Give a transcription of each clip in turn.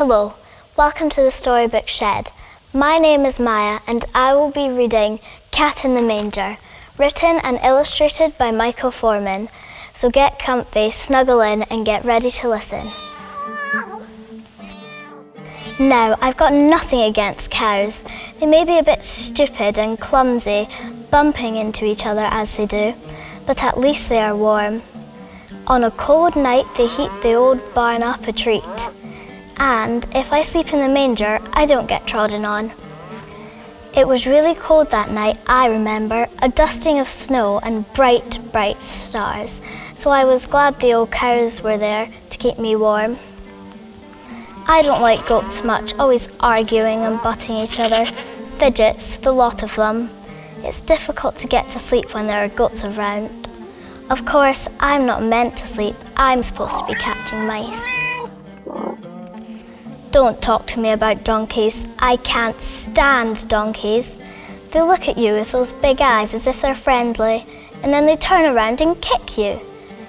Hello, welcome to the Storybook Shed. My name is Maya and I will be reading Cat in the Manger, written and illustrated by Michael Foreman. So get comfy, snuggle in and get ready to listen. Now, I've got nothing against cows. They may be a bit stupid and clumsy, bumping into each other as they do, but at least they are warm. On a cold night, they heat the old barn up a treat. And if I sleep in the manger, I don't get trodden on. It was really cold that night, I remember, a dusting of snow and bright, bright stars. So I was glad the old cows were there to keep me warm. I don't like goats much, always arguing and butting each other. Fidgets, the lot of them. It's difficult to get to sleep when there are goats around. Of course, I'm not meant to sleep. I'm supposed to be catching mice. Don't talk to me about donkeys. I can't stand donkeys. They look at you with those big eyes as if they're friendly, and then they turn around and kick you.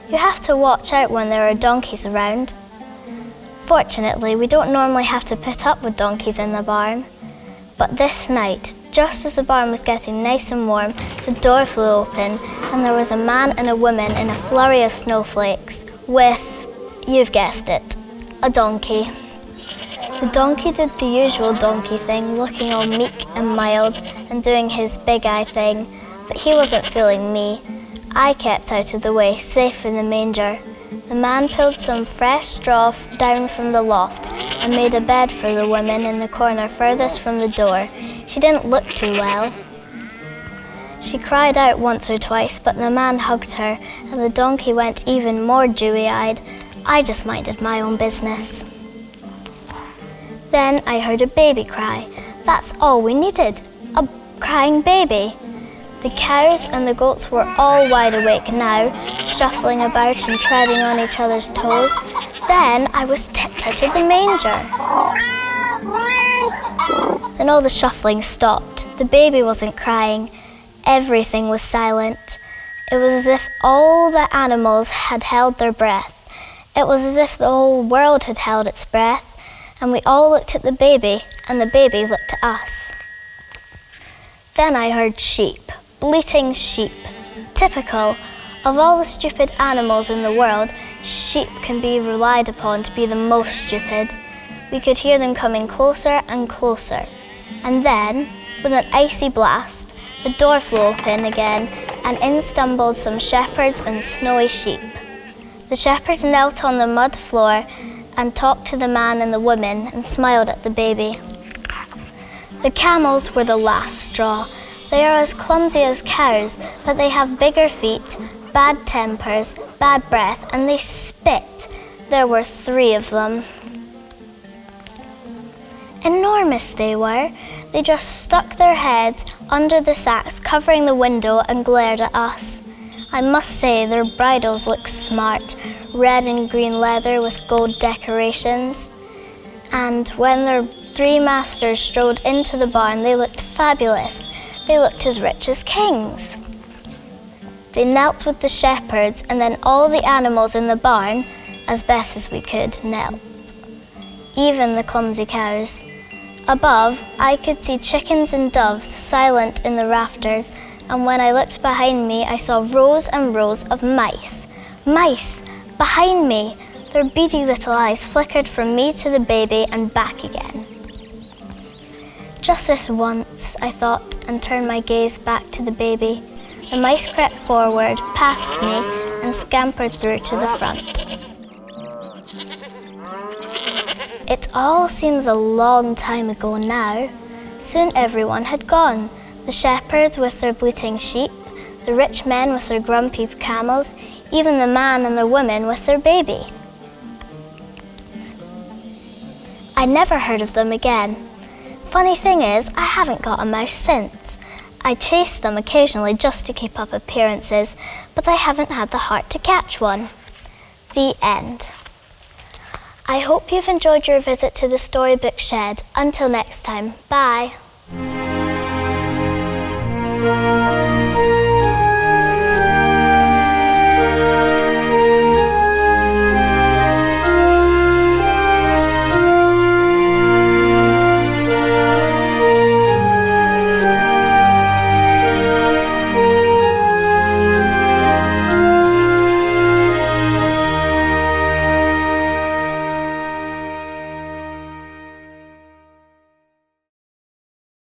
You have to watch out when there are donkeys around. Fortunately, we don't normally have to put up with donkeys in the barn. But this night, just as the barn was getting nice and warm, the door flew open and there was a man and a woman in a flurry of snowflakes with, you've guessed it, a donkey. The donkey did the usual donkey thing, looking all meek and mild and doing his big eye thing, but he wasn't fooling me. I kept out of the way, safe in the manger. The man pulled some fresh straw down from the loft and made a bed for the woman in the corner furthest from the door. She didn't look too well. She cried out once or twice, but the man hugged her and the donkey went even more dewy-eyed. I just minded my own business. Then I heard a baby cry. That's all we needed, a crying baby. The cows and the goats were all wide awake now, shuffling about and treading on each other's toes. Then I was tipped out of the manger. Then all the shuffling stopped. The baby wasn't crying. Everything was silent. It was as if all the animals had held their breath. It was as if the whole world had held its breath. And we all looked at the baby, and the baby looked at us. Then I heard sheep, bleating sheep. Typical. Of all the stupid animals in the world, sheep can be relied upon to be the most stupid. We could hear them coming closer and closer. And then, with an icy blast, the door flew open again, and in stumbled some shepherds and snowy sheep. The shepherds knelt on the mud floor and talked to the man and the woman and smiled at the baby. The camels were the last straw. They are as clumsy as cows, but they have bigger feet, bad tempers, bad breath, and they spit. There were 3 of them. Enormous they were. They just stuck their heads under the sacks covering the window and glared at us. I must say their bridles looked smart, red and green leather with gold decorations. And when their 3 masters strode into the barn, they looked fabulous. They looked as rich as kings. They knelt with the shepherds, and then all the animals in the barn, as best as we could, knelt. Even the clumsy cows. Above, I could see chickens and doves silent in the rafters, and when I looked behind me, I saw rows and rows of mice. Mice! Behind me! Their beady little eyes flickered from me to the baby and back again. Just this once, I thought, and turned my gaze back to the baby. The mice crept forward, past me, and scampered through to the front. It all seems a long time ago now. Soon everyone had gone. The shepherds with their bleating sheep, the rich men with their grumpy camels, even the man and the woman with their baby. I never heard of them again. Funny thing is, I haven't got a mouse since. I chase them occasionally just to keep up appearances, but I haven't had the heart to catch one. The end. I hope you've enjoyed your visit to the Storybook Shed. Until next time, bye.